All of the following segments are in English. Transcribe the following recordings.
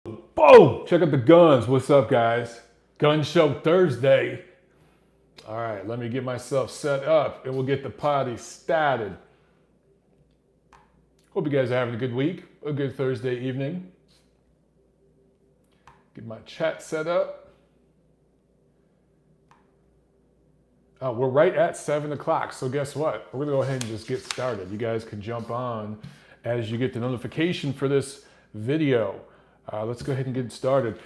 Boom! Check out the guns. What's up, guys? Gun Show Thursday. All right, let me get myself set up and we'll get the party started. Hope you guys are having a good week, a good Thursday evening. Get my chat set up. We're right at 7 o'clock, so guess what? We're gonna go ahead and just get started. You guys can jump on as you get the notification for this video. Let's go ahead and get started.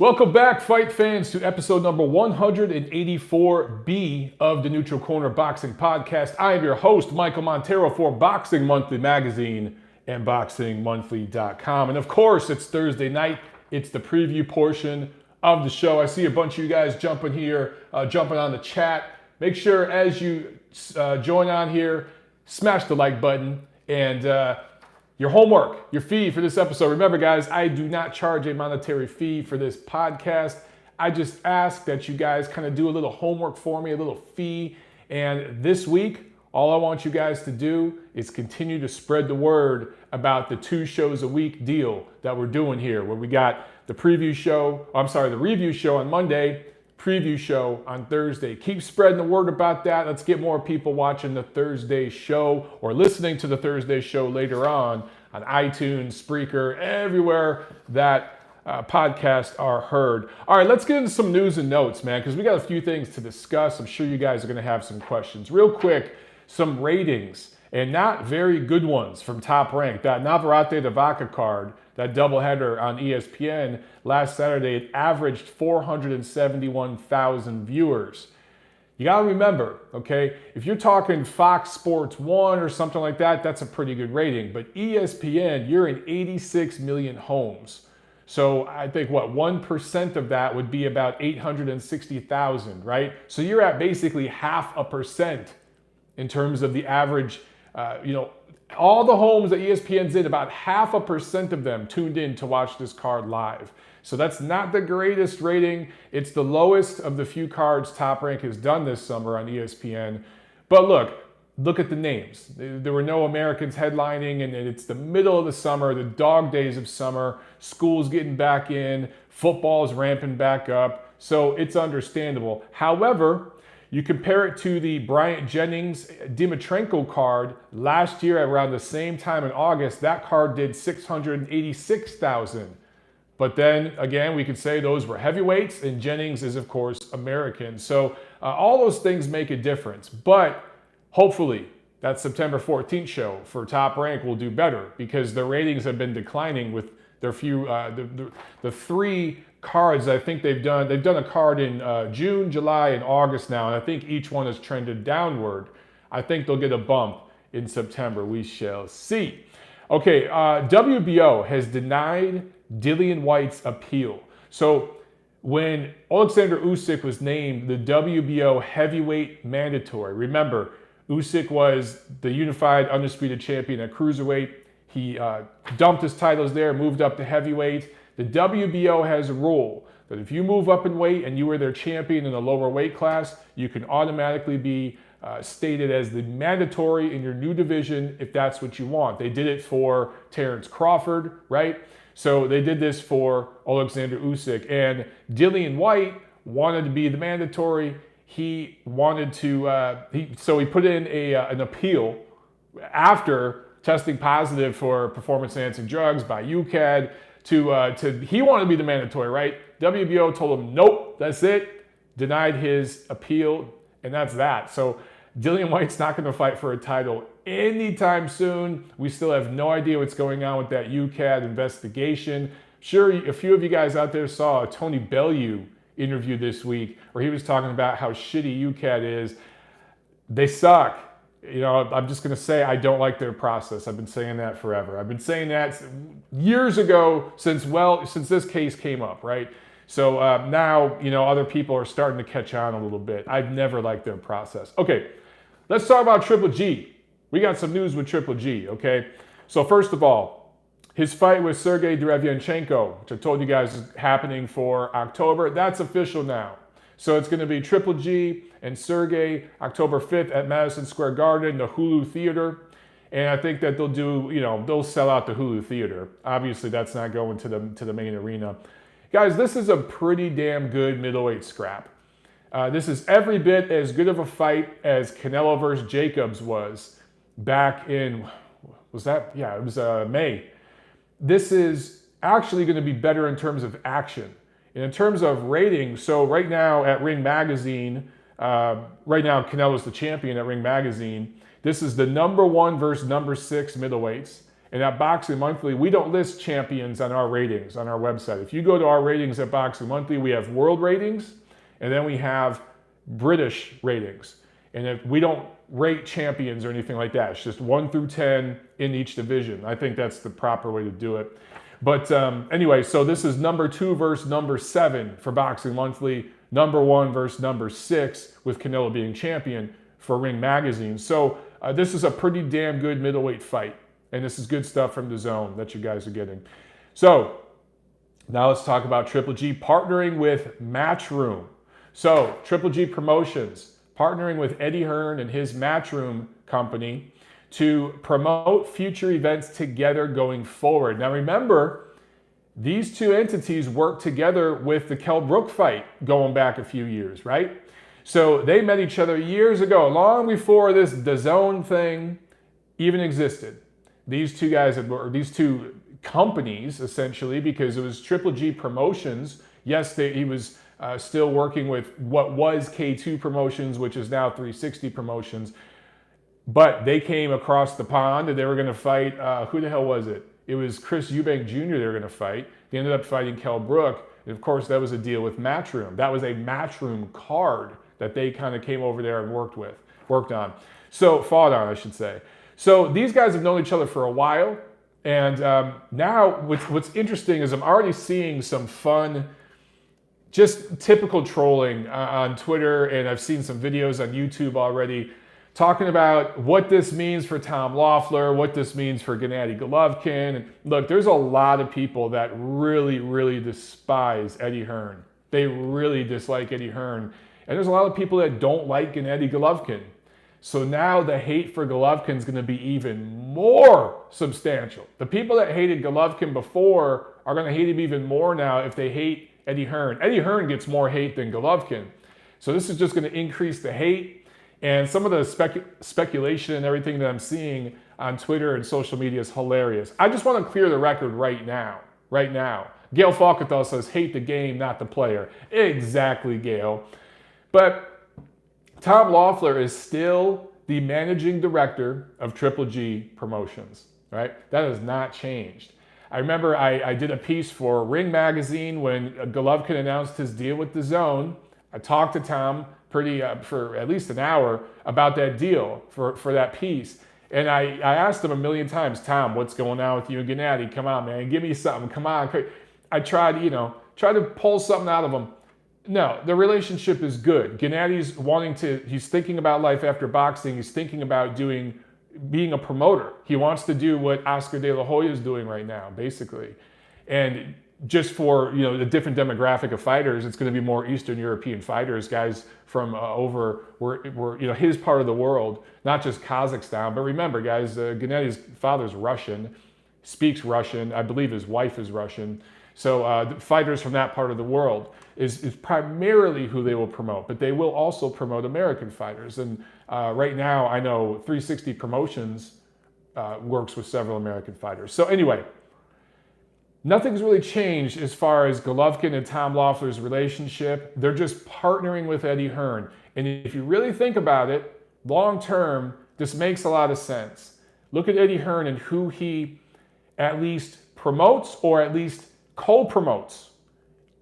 Welcome back, fight fans, to episode number 184B of the Neutral Corner Boxing Podcast. I am your host, Michael Montero, for Boxing Monthly Magazine and BoxingMonthly.com. And of course, it's Thursday night. It's the preview portion of the show. I see a bunch of you guys jumping here, jumping on the chat. Make sure as you join on here, smash the like button and your homework, your fee for this episode. Remember, guys, I do not charge a monetary fee for this podcast. I just ask that you guys kind of do a little homework for me, a little fee. And this week, all I want you guys to do is continue to spread the word about the 2 shows a week deal that we're doing here, where we got the the review show on Monday, preview show on Thursday. Keep spreading the word about that. Let's get more people watching the Thursday show or listening to the Thursday show later on iTunes, Spreaker, everywhere that podcasts are heard. All right, let's get into some news and notes, man, because we got a few things to discuss. I'm sure you guys are going to have some questions. Real quick, some ratings, and not very good ones from Top Rank. That Navarrete de Vaca card, that doubleheader on ESPN last Saturday, it averaged 471,000 viewers. You got to remember, okay, if you're talking Fox Sports 1 or something like that, that's a pretty good rating. But ESPN, you're in 86 million homes. So I think, 1% of that would be about 860,000, right? So you're at basically 0.5% in terms of the average, all the homes that ESPN's in, about 0.5% of them tuned in to watch this card live. So that's not the greatest rating. It's the lowest of the few cards Top Rank has done this summer on ESPN. But look at the names. There were no Americans headlining, and it's the middle of the summer, the dog days of summer, school's getting back in, football's ramping back up, so it's understandable. However, you compare it to the Bryant Jennings-Dimitrenko card last year around the same time in August, that card did 686,000. But then again, we could say those were heavyweights, and Jennings is, of course, American. So all those things make a difference. But hopefully, that September 14th show for Top Rank will do better, because their ratings have been declining with their few, the 3 cards I think they've done. They've done a card in June, July, and August now, and I think each one has trended downward. I think they'll get a bump in September. We shall see. Okay, WBO has denied Dillian Whyte's appeal. So when Alexander Usyk was named the WBO heavyweight mandatory, remember, Usyk was the unified undisputed champion at cruiserweight. He dumped his titles there, moved up to heavyweight. The WBO has a rule that if you move up in weight and you were their champion in a lower weight class, you can automatically be stated as the mandatory in your new division if that's what you want. They did it for Terrence Crawford, right? So they did this for Alexander Usyk, and Dillian Whyte wanted to be the mandatory. He wanted to, so he put in an appeal after testing positive for performance-enhancing drugs by UCAD. He wanted to be the mandatory, right? WBO told him, nope, that's it. Denied his appeal, and that's that. So Dillian Whyte's not going to fight for a title anytime soon. We still have no idea what's going on with that UCAD investigation. Sure, a few of you guys out there saw a Tony Bellew interview this week where he was talking about how shitty UCAD is. They suck. I'm just going to say I don't like their process. I've been saying that forever. I've been saying that years ago since this case came up, right? So now, other people are starting to catch on a little bit. I've never liked their process. Okay, let's talk about Triple G. We got some news with Triple G, okay? So first of all, his fight with Sergiy Derevyanchenko, which I told you guys is happening for October, that's official now. So it's going to be Triple G and Sergey October 5th at Madison Square Garden, the Hulu Theater. And I think that they'll do, they'll sell out the Hulu Theater. Obviously, that's not going to the main arena. Guys, this is a pretty damn good middleweight scrap. This is every bit as good of a fight as Canelo versus Jacobs was back in, was that? Yeah, it was May. This is actually going to be better in terms of action. And in terms of rating, so right now at Ring Magazine, right now Canelo's the champion at Ring Magazine. This is the #1 versus #6 middleweights. And at Boxing Monthly, we don't list champions on our ratings on our website. If you go to our ratings at Boxing Monthly, we have world ratings, and then we have British ratings. And if we don't rate champions or anything like that, it's just 1 through 10 in each division. I think that's the proper way to do it. But anyway, so this is #2 versus #7 for Boxing Monthly, #1 versus #6 with Canelo being champion for Ring Magazine. So this is a pretty damn good middleweight fight. And this is good stuff from DAZN that you guys are getting. So now let's talk about Triple G partnering with Matchroom. So Triple G Promotions partnering with Eddie Hearn and his Matchroom company to promote future events together going forward. Now remember, these two entities worked together with the Kell Brook fight going back a few years, right? So they met each other years ago, long before this DAZN thing even existed. These two guys, or these two companies, essentially, because it was Triple G Promotions. Yes, he was still working with what was K2 Promotions, which is now 360 Promotions. But they came across the pond and they were going to fight, who the hell was it? It was Chris Eubank Jr. they were going to fight. They ended up fighting Kell Brook. And of course, that was a deal with Matchroom. That was a Matchroom card that they kind of came over there and worked on. So, fought on, I should say. So these guys have known each other for a while. And now what's interesting is I'm already seeing some fun, just typical trolling on Twitter. And I've seen some videos on YouTube already talking about what this means for Tom Loeffler, what this means for Gennady Golovkin. And look, there's a lot of people that really, really despise Eddie Hearn. They really dislike Eddie Hearn. And there's a lot of people that don't like Gennady Golovkin. So now the hate for Golovkin is going to be even more substantial. The people that hated Golovkin before are going to hate him even more now if they hate Eddie Hearn. Eddie Hearn gets more hate than Golovkin. So this is just going to increase the hate. And some of the speculation and everything that I'm seeing on Twitter and social media is hilarious. I just want to clear the record right now. Gail Falkenthal says, hate the game, not the player. Exactly, Gail. But Tom Loeffler is still the managing director of Triple G Promotions, right? That has not changed. I remember I did a piece for Ring Magazine when Golovkin announced his deal with DAZN. I talked to Tom for at least an hour about that deal for that piece. And I asked him a million times, Tom, what's going on with you and Gennady? Come on, man, give me something, come on. I tried to pull something out of him. No, the relationship is good. Gennady's he's thinking about life after boxing. He's thinking about being a promoter. He wants to do what Oscar De La Hoya is doing right now, basically. And just for the different demographic of fighters, it's going to be more Eastern European fighters, guys from his part of the world, not just Kazakhstan. But remember, guys, Gennady's father's Russian, speaks Russian. I believe his wife is Russian. So the fighters from that part of the world is primarily who they will promote, but they will also promote American fighters. And right now, I know 360 Promotions works with several American fighters. So anyway, nothing's really changed as far as Golovkin and Tom Loeffler's relationship. They're just partnering with Eddie Hearn. And if you really think about it, long term, this makes a lot of sense. Look at Eddie Hearn and who he at least promotes or at least co-promotes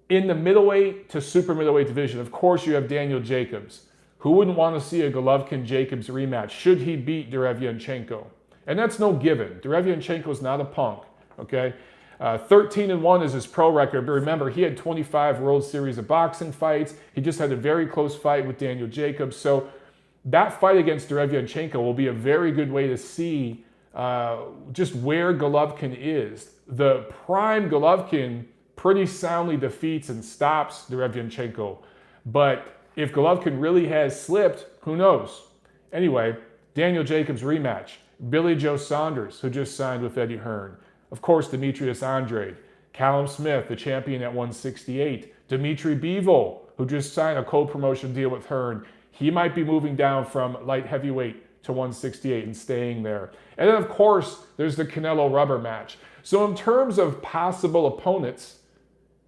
in the middleweight to super middleweight division. Of course, you have Daniel Jacobs. Who wouldn't want to see a Golovkin-Jacobs rematch should he beat Derevyanchenko? And that's no given. Derevyanchenko is not a punk, okay? 13-1 is his pro record, but remember, he had 25 World Series of boxing fights. He just had a very close fight with Daniel Jacobs. So that fight against Derevyanchenko will be a very good way to see just where Golovkin is. The prime Golovkin pretty soundly defeats and stops Derevyanchenko. But if Golovkin really has slipped, who knows? Anyway, Daniel Jacobs rematch. Billy Joe Saunders, who just signed with Eddie Hearn. Of course, Demetrius Andrade. Callum Smith, the champion at 168. Dimitri Bivol, who just signed a co-promotion deal with Hearn. He might be moving down from light heavyweight to 168 and staying there. And then, of course, there's the Canelo rubber match. So in terms of possible opponents,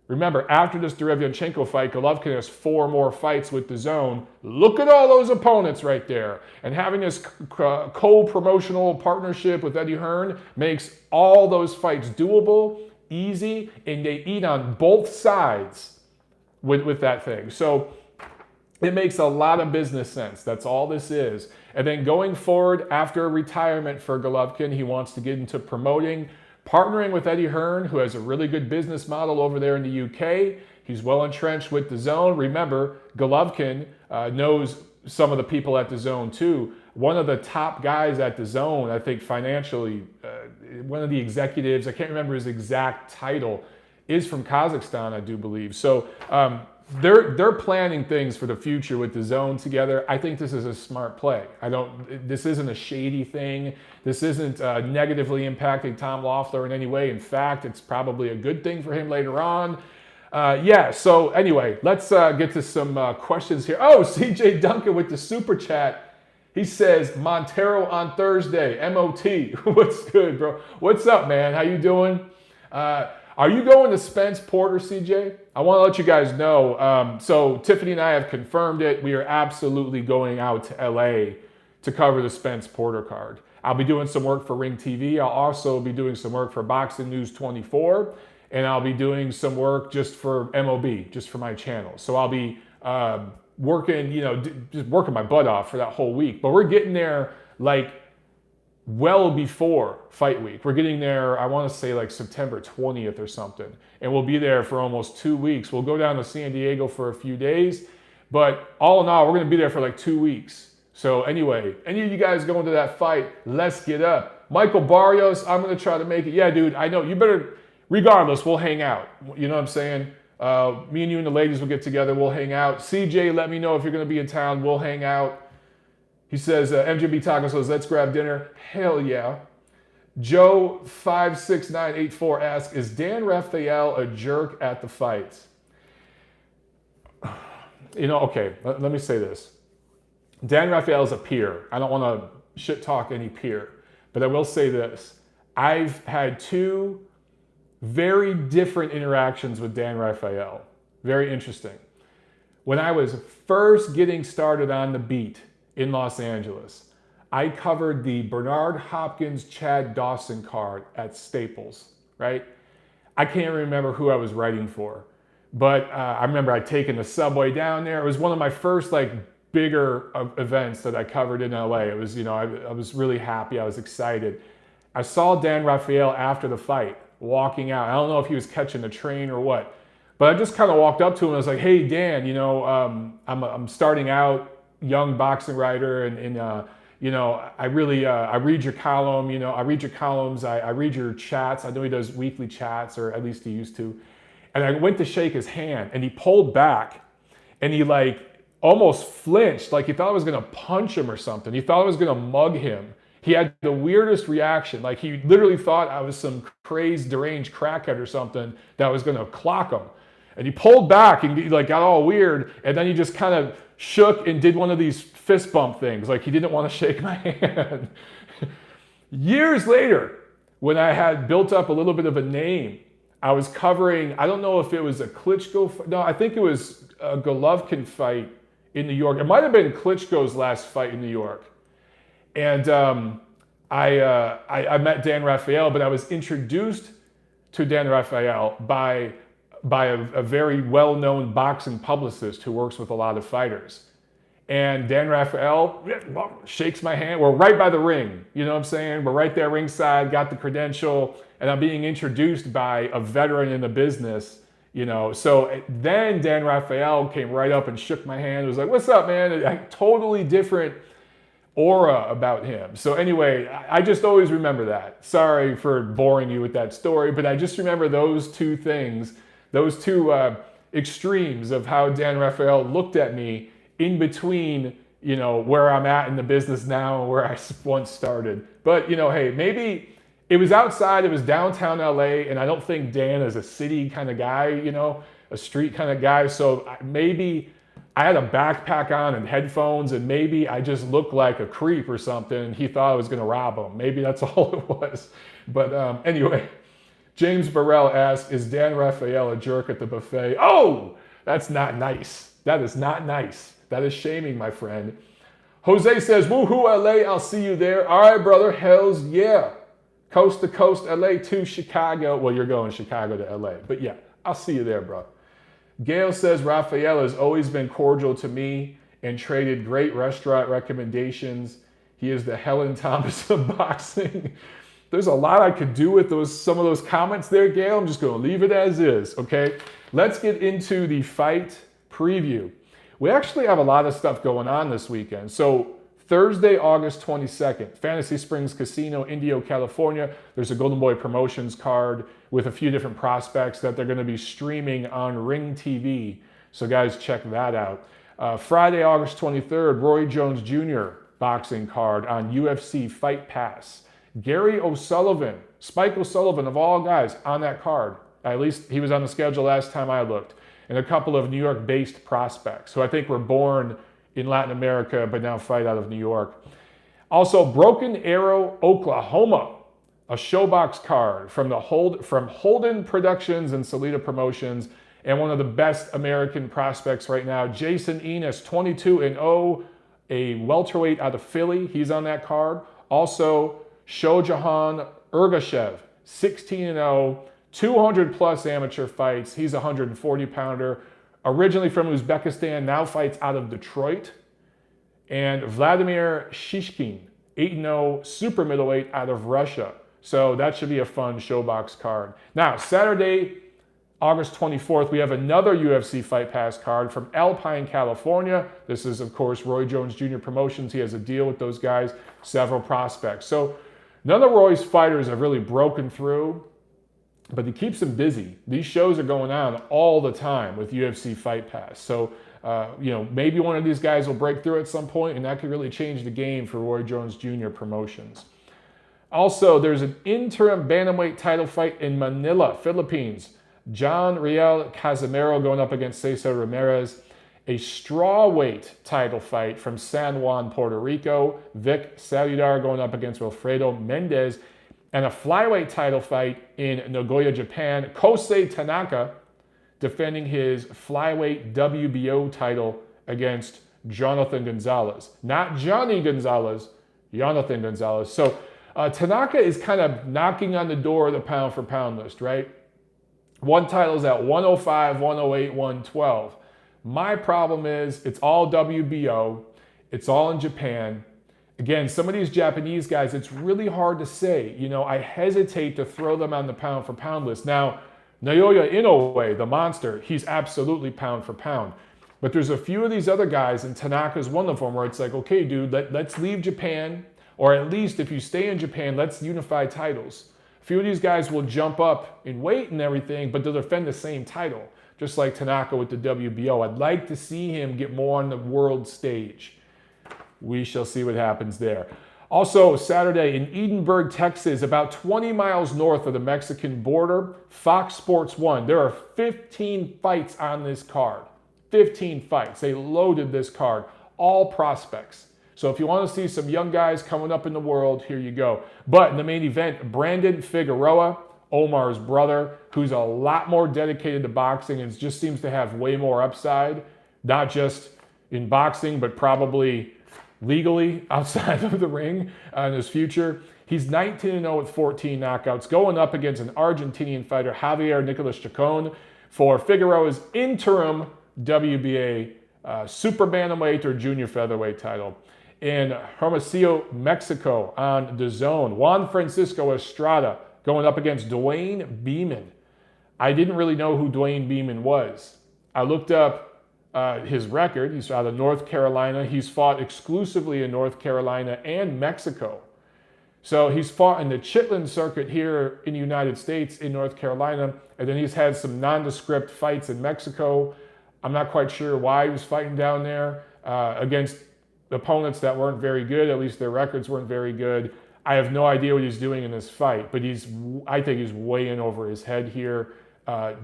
remember, after this Derevyanchenko fight, Golovkin has 4 more fights with DAZN. Look at all those opponents right there. And having this co-promotional partnership with Eddie Hearn makes all those fights doable, easy, and they eat on both sides with that thing. So it makes a lot of business sense. That's all this is. And then going forward, after retirement for Golovkin, he wants to get into promoting, partnering with Eddie Hearn, who has a really good business model over there in the UK. He's well entrenched with DAZN. Remember, Golovkin knows some of the people at DAZN too. One of the top guys at DAZN, I think financially, one of the executives, I can't remember his exact title, is from Kazakhstan, I do believe. So they're planning things for the future with DAZN together. I think this is a smart play. This isn't a shady thing. This isn't negatively impacting Tom Loeffler in any way. In fact, it's probably a good thing for him later on. Yeah, so anyway, let's get to some questions here. Oh, CJ Duncan with the super chat. He says, Montero on Thursday, MOT. What's good, bro? What's up, man? How you doing? Are you going to Spence Porter, CJ? I want to let you guys know. So Tiffany and I have confirmed it. We are absolutely going out to LA to cover the Spence Porter card. I'll be doing some work for Ring TV. I'll also be doing some work for Boxing News 24. And I'll be doing some work just for MOB, just for my channel. So I'll be working, just working my butt off for that whole week. But we're getting there like well before fight week. We're getting there, I want to say like September 20th or something. And we'll be there for almost 2 weeks. We'll go down to San Diego for a few days. But all in all, we're going to be there for like 2 weeks. So anyway, any of you guys going to that fight, let's get up. Michael Barrios, I'm going to try to make it. Yeah, dude, I know. You better, regardless, we'll hang out. You know what I'm saying? Me and you and the ladies will get together. We'll hang out. CJ, let me know if you're going to be in town. We'll hang out. He says, MJB Taco says, let's grab dinner. Hell yeah. Joe 56984 asks, is Dan Rafael a jerk at the fights? Okay, let me say this. Dan Rafael is a peer. I don't want to shit talk any peer, but I will say this. I've had 2 very different interactions with Dan Rafael. Very interesting. When I was first getting started on the beat in Los Angeles, I covered the Bernard Hopkins, Chad Dawson card at Staples, right? I can't remember who I was writing for, but I remember I'd taken the subway down there. It was one of my first bigger events that I covered in LA. It was, I was really happy. I was excited. I saw Dan Rafael after the fight walking out. I don't know if he was catching the train or what, but I just kind of walked up to him and I was like, hey, Dan, I'm starting out, young boxing writer, and I read your column, I read your columns, I read your chats. I know he does weekly chats, or at least he used to. And I went to shake his hand and he pulled back and he almost flinched, like he thought I was gonna punch him or something. He thought I was gonna mug him. He had the weirdest reaction. Like he literally thought I was some crazed, deranged crackhead or something that was gonna clock him. And he pulled back and got all weird. And then he just kind of shook and did one of these fist bump things. Like he didn't want to shake my hand. Years later, when I had built up a little bit of a name, I was covering, I don't know if it was a Klitschko, no, I think it was a Golovkin fight in New York. It might have been Klitschko's last fight in New York. And I met Dan Rafael, but I was introduced to Dan Rafael by a very well-known boxing publicist who works with a lot of fighters. And Dan Rafael shakes my hand. We're right by the ring. You know what I'm saying? We're right there ringside, got the credential, and I'm being introduced by a veteran in the business, So then Dan Rafael came right up and shook my hand. It was like, what's up, man? A totally different aura about him. So anyway, I just always remember that. Sorry for boring you with that story, but I just remember those 2 things, those 2 extremes of how Dan Rafael looked at me in between, where I'm at in the business now and where I once started. But, hey, maybe it was outside, it was downtown LA, and I don't think Dan is a city kind of guy, a street kind of guy. So maybe I had a backpack on and headphones, and maybe I just looked like a creep or something, and he thought I was going to rob him. Maybe that's all it was. But anyway, James Burrell asked, is Dan Rafael a jerk at the buffet? Oh, that's not nice. That is not nice. That is shaming, my friend. Jose says, woohoo, LA, I'll see you there. All right, brother, hells yeah. Coast to coast, LA to Chicago. Well, you're going Chicago to LA, but yeah, I'll see you there, bro. Gail says, Rafael has always been cordial to me and traded great restaurant recommendations. He is the Helen Thomas of boxing. There's a lot I could do with some of those comments there, Gail. I'm just going to leave it as is, okay? Let's get into the fight preview. We actually have a lot of stuff going on this weekend. So Thursday, August 22nd, Fantasy Springs Casino, Indio, California. There's a Golden Boy Promotions card with a few different prospects that they're going to be streaming on Ring TV. So guys, check that out. Friday, August 23rd, Roy Jones Jr. boxing card on UFC Fight Pass. Gary O'Sullivan, Spike O'Sullivan of all guys on that card. At least he was on the schedule last time I looked. And a couple of New York-based prospects who I think were born in Latin America but now fight out of New York. Also, Broken Arrow, Oklahoma, a showbox card from Holden Productions and Salida Promotions, and one of the best American prospects right now, Jason Enos, 22-0, a welterweight out of Philly. He's on that card. Also, Shojahan Ergashev, 16-0, 200 plus amateur fights. He's a 140 pounder, originally from Uzbekistan, now fights out of Detroit. And Vladimir Shishkin, 8-0, super middleweight out of Russia. So that should be a fun showbox card. Now, Saturday, August 24th, we have another UFC Fight Pass card from Alpine, California. This is, of course, Roy Jones Jr. Promotions. He has a deal with those guys, several prospects. So none of Roy's fighters have really broken through, but he keeps them busy. These shows are going on all the time with UFC Fight Pass. So, maybe one of these guys will break through at some point, and that could really change the game for Roy Jones Jr. Promotions. Also, there's an interim bantamweight title fight in Manila, Philippines. John Riel Casimero going up against Cesar Ramirez. A strawweight title fight from San Juan, Puerto Rico. Vic Saludar going up against Wilfredo Mendez. And a flyweight title fight in Nagoya, Japan. Kosei Tanaka defending his flyweight WBO title against Jonathan Gonzalez. Not Johnny Gonzalez, Jonathan Gonzalez. So Tanaka is kind of knocking on the door of the pound for pound list, right? One title's at 105, 108, 112. My problem is it's all WBO. It's all in Japan. Again, some of these Japanese guys, it's really hard to say. I hesitate to throw them on the pound for pound list. Now, Naoya Inoue, the monster, he's absolutely pound for pound. But there's a few of these other guys, and Tanaka's one of them, where it's like, okay, dude, let's leave Japan. Or at least if you stay in Japan, let's unify titles. A few of these guys will jump up in weight and everything, but they'll defend the same title, just like Tanaka with the WBO. I'd like to see him get more on the world stage. We shall see what happens there. Also, Saturday in Edinburgh, Texas, about 20 miles north of the Mexican border, Fox Sports 1. There are 15 fights on this card. 15 fights. They loaded this card. All prospects. So if you want to see some young guys coming up in the world, here you go. But in the main event, Brandon Figueroa, Omar's brother, who's a lot more dedicated to boxing and just seems to have way more upside, not just in boxing, but probably legally outside of the ring in his future. He's 19-0 with 14 knockouts, going up against an Argentinian fighter, Javier Nicolas Chacon, for Figueroa's interim WBA super bantamweight or junior featherweight title. In Hermosillo, Mexico, on DAZN, Juan Francisco Estrada going up against Dwayne Beeman. I didn't really know who Dwayne Beeman was. I looked up his record. He's out of North Carolina. He's fought exclusively in North Carolina and Mexico. So he's fought in the Chitlin circuit here in the United States, in North Carolina, and then he's had some nondescript fights in Mexico. I'm not quite sure why he was fighting down there against opponents that weren't very good. At least their records weren't very good. I have no idea what he's doing in this fight, but I think he's way in over his head here.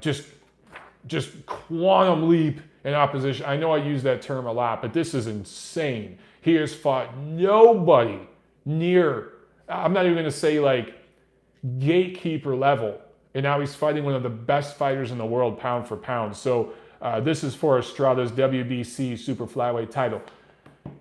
Just quantum leap in opposition. I know I use that term a lot, but this is insane. He has fought nobody near, I'm not even going to say like gatekeeper level, and now he's fighting one of the best fighters in the world pound for pound. So this is for Estrada's WBC super flyweight title.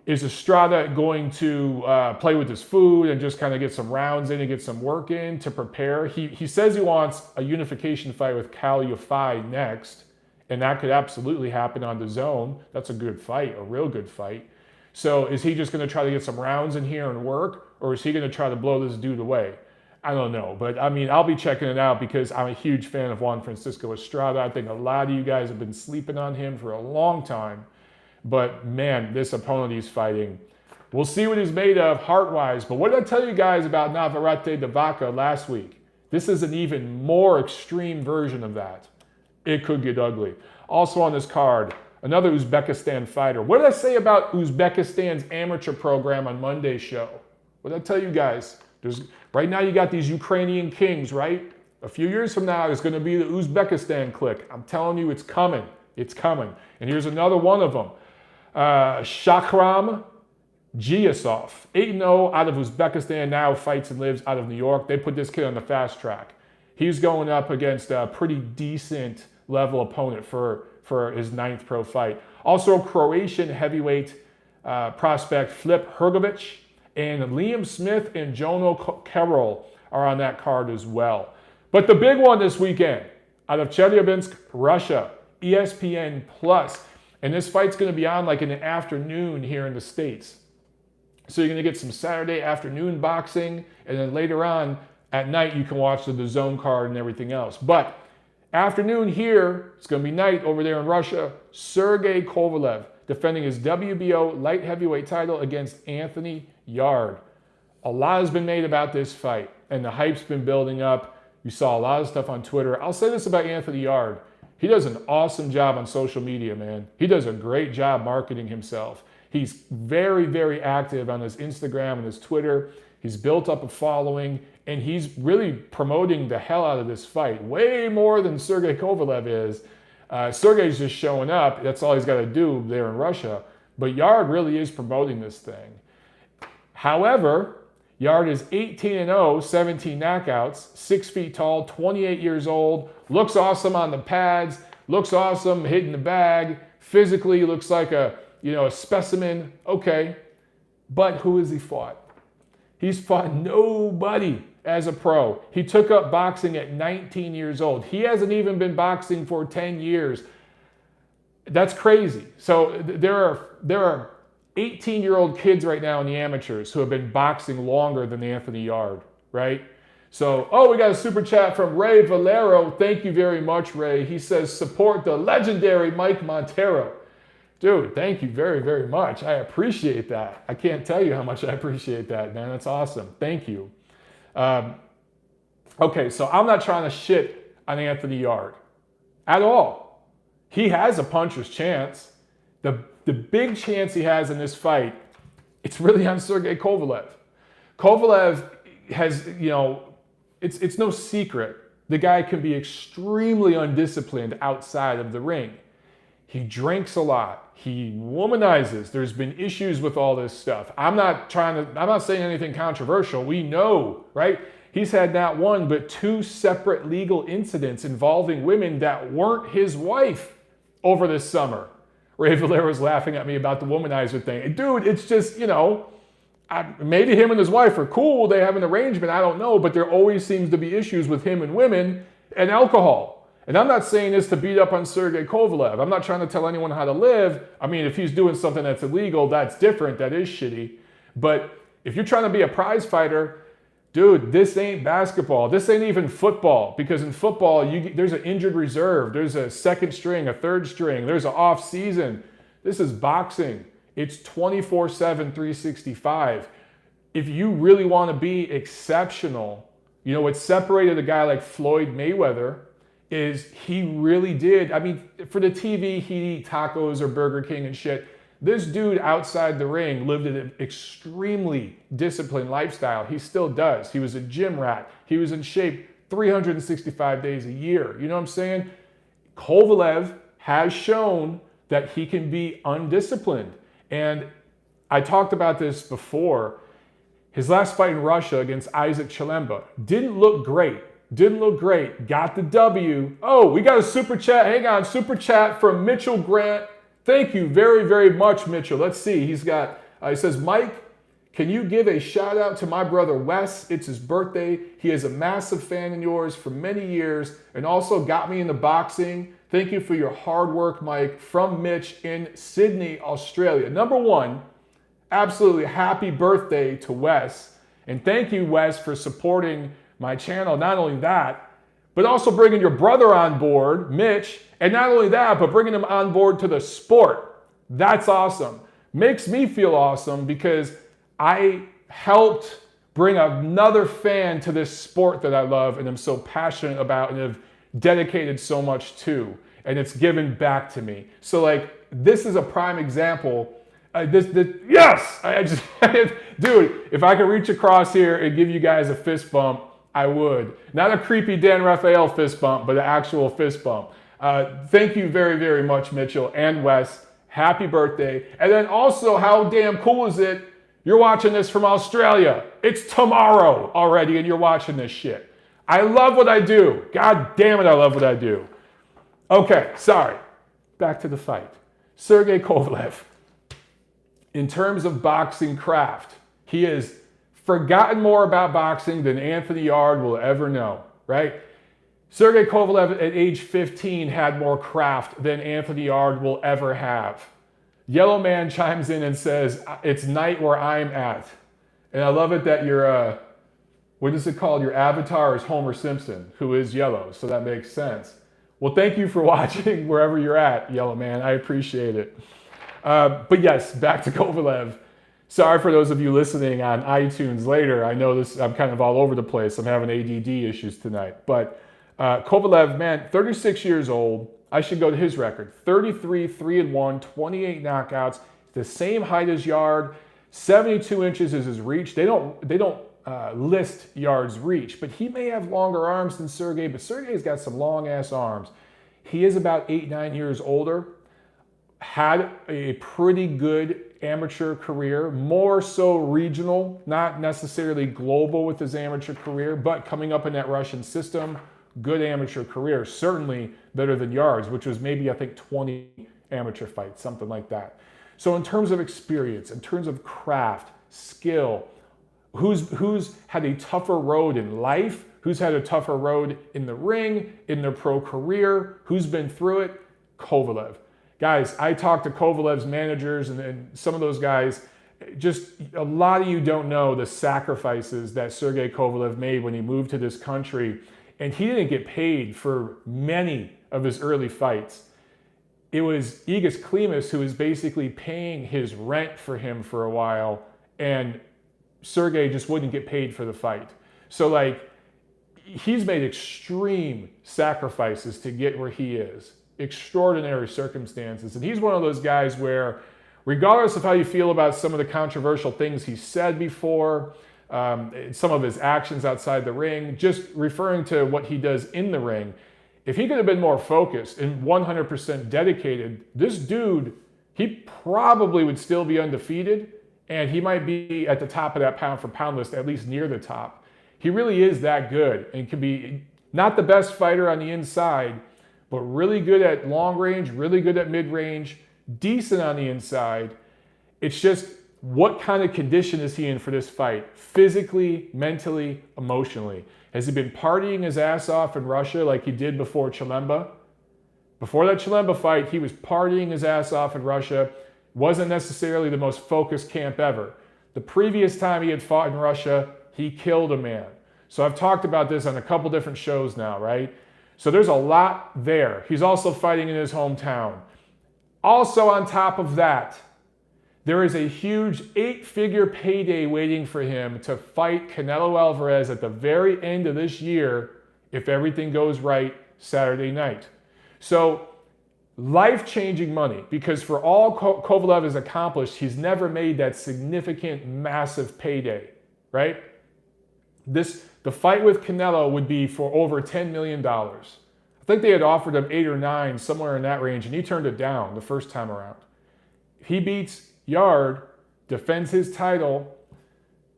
Is Estrada going to play with his food and just kind of get some rounds in and get some work in to prepare? He says he wants a unification fight with Kal Yafai next, and that could absolutely happen on the zone. That's a good fight, a real good fight. So is he just going to try to get some rounds in here and work, or is he going to try to blow this dude away? I don't know, but I mean, I'll be checking it out because I'm a huge fan of Juan Francisco Estrada. I think a lot of you guys have been sleeping on him for a long time. But man, this opponent he's fighting, we'll see what he's made of heart-wise. But what did I tell you guys about Navarrete de Vaca last week? This is an even more extreme version of that. It could get ugly. Also on this card, another Uzbekistan fighter. What did I say about Uzbekistan's amateur program on Monday's show? What did I tell you guys? Right now you got these Ukrainian kings, right? A few years from now, it's going to be the Uzbekistan clique. I'm telling you, it's coming. It's coming. And here's another one of them. Shakram Giasov, 8-0 out of Uzbekistan, now fights and lives out of New York. They put this kid on the fast track. He's going up against a pretty decent level opponent for his 9th pro fight. Also, Croatian heavyweight prospect Filip Hrgovic and Liam Smith and Jono Carroll are on that card as well. But the big one this weekend, out of Chelyabinsk, Russia, ESPN Plus. And this fight's going to be on like in the afternoon here in the States. So you're going to get some Saturday afternoon boxing, and then later on at night you can watch the DAZN card and everything else. But afternoon here, it's going to be night over there in Russia. Sergey Kovalev defending his WBO light heavyweight title against Anthony Yarde. A lot has been made about this fight, and the hype's been building up. You saw a lot of stuff on Twitter. I'll say this about Anthony Yarde. He does an awesome job on social media, man. He does a great job marketing himself. He's very, very active on his Instagram and his Twitter. He's built up a following, and he's really promoting the hell out of this fight, way more than Sergey Kovalev is. Sergey's just showing up. That's all he's got to do there in Russia. But Yarde really is promoting this thing. However, Yarde is 18-0, 17 knockouts, 6 feet tall, 28 years old, looks awesome on the pads, looks awesome hitting the bag, physically looks like a specimen. Okay, but who has he fought? He's fought nobody as a pro. He took up boxing at 19 years old. He hasn't even been boxing for 10 years. That's crazy. So there are 18-year-old kids right now in the amateurs who have been boxing longer than Anthony Yarde, right? So, we got a super chat from Ray Valero. Thank you very much, Ray. He says, support the legendary Mike Montero. Dude, thank you very, very much. I appreciate that. I can't tell you how much I appreciate that, man. That's awesome. Thank you. Okay, so I'm not trying to shit on Anthony Yarde at all. He has a puncher's chance. The big chance he has in this fight, it's really on Sergey Kovalev. Kovalev has, it's no secret. The guy can be extremely undisciplined outside of the ring. He drinks a lot. He womanizes. There's been issues with all this stuff. I'm not saying anything controversial. We know, right? He's had not one, but 2 separate legal incidents involving women that weren't his wife over this summer. Ray Valero's laughing at me about the womanizer thing. Dude, it's just, maybe him and his wife are cool. They have an arrangement. I don't know. But there always seems to be issues with him and women and alcohol. And I'm not saying this to beat up on Sergey Kovalev. I'm not trying to tell anyone how to live. I mean, if he's doing something that's illegal, that's different. That is shitty. But if you're trying to be a prize fighter, dude, this ain't basketball. This ain't even football. Because in football, there's an injured reserve. There's a second string, a third string. There's an off season. This is boxing. It's 24/7, 365. If you really want to be exceptional, what separated a guy like Floyd Mayweather is he really did. I mean, for the TV, he'd eat tacos or Burger King and shit. This dude outside the ring lived an extremely disciplined lifestyle. He still does. He was a gym rat. He was in shape 365 days a year. You know what I'm saying? Kovalev has shown that he can be undisciplined. And I talked about this before. His last fight in Russia against Isaac Chilemba didn't look great. Didn't look great. Got the W. Oh, we got a super chat. Hang on. Super chat from Mitchell Grant. Thank you very, very much, Mitchell. Let's see. He's got, he says, Mike, can you give a shout out to my brother Wes? It's his birthday. He is a massive fan of yours for many years and also got me into boxing. Thank you for your hard work, Mike, from Mitch in Sydney, Australia. Number one, absolutely happy birthday to Wes. And thank you, Wes, for supporting my channel. Not only that, but also bringing your brother on board, Mitch. And not only that, but bringing him on board to the sport. That's awesome. Makes me feel awesome because I helped bring another fan to this sport that I love and am so passionate about and have dedicated so much to. And it's given back to me. So like, this is a prime example. Yes! Dude, if I could reach across here and give you guys a fist bump, I would. Not a creepy Dan Raphael fist bump, but an actual fist bump. Thank you very, very much, Mitchell and Wes. Happy birthday. And then also, how damn cool is it? You're watching this from Australia. It's tomorrow already, and you're watching this shit. I love what I do. God damn it, I love what I do. Okay, sorry. Back to the fight. Sergey Kovalev. In terms of boxing craft, he has forgotten more about boxing than Anthony Yarde will ever know, right? Sergey Kovalev at age 15 had more craft than Anthony Yarde will ever have. Yellow Man chimes in and says, it's night where I'm at. And I love it that your, what is it called? Your avatar is Homer Simpson, who is yellow, so that makes sense. Well, thank you for watching wherever you're at, Yellow Man. I appreciate it. But yes, back to Kovalev. Sorry for those of you listening on iTunes later. I know this, I'm kind of all over the place. I'm having ADD issues tonight. But Kovalev, man, 36 years old. I should go to his record. 33, 3-1, 28 knockouts. The same height as Yarde. 72 inches is his reach. They don't list Yarde's reach, but he may have longer arms than Sergey, but Sergey's got some long ass arms. He is about 8-9 years older. Had a pretty good amateur career, more so regional, not necessarily global with his amateur career, but coming up in that Russian system, good amateur career, certainly better than Yarde's, which was maybe, I think, 20 amateur fights, something like that. So in terms of experience, in terms of craft, skill, who's had a tougher road in life, who's had a tougher road in the ring, in their pro career, who's been through it? Kovalev. Guys, I talked to Kovalev's managers and some of those guys. Just a lot of you don't know the sacrifices that Sergey Kovalev made when he moved to this country. And he didn't get paid for many of his early fights. It was Igis Klimas who was basically paying his rent for him for a while, and Sergey just wouldn't get paid for the fight. So like, he's made extreme sacrifices to get where he is. Extraordinary circumstances. And he's one of those guys where, regardless of how you feel about some of the controversial things he said before, some of his actions outside the ring, just referring to what he does in the ring, if he could have been more focused and 100% dedicated, this dude, he probably would still be undefeated, and he might be at the top of that pound for pound list, at least near the top. He really is that good and can be not the best fighter on the inside, but really good at long range, really good at mid range, decent on the inside. It's just, what kind of condition is he in for this fight? Physically, mentally, emotionally. Has he been partying his ass off in Russia like he did before Chilemba? Before that Chilemba fight, he was partying his ass off in Russia. Wasn't necessarily the most focused camp ever. The previous time he had fought in Russia, he killed a man. So I've talked about this on a couple different shows now, right? So there's a lot there. He's also fighting in his hometown. Also on top of that, there is a huge 8-figure payday waiting for him to fight Canelo Alvarez at the very end of this year, if everything goes right, Saturday night. So life-changing money, because for all Kovalev has accomplished, he's never made that significant, massive payday, right? The fight with Canelo would be for over $10 million. I think they had offered him 8 or 9, somewhere in that range, and he turned it down the first time around. If he beats Yarde, defends his title,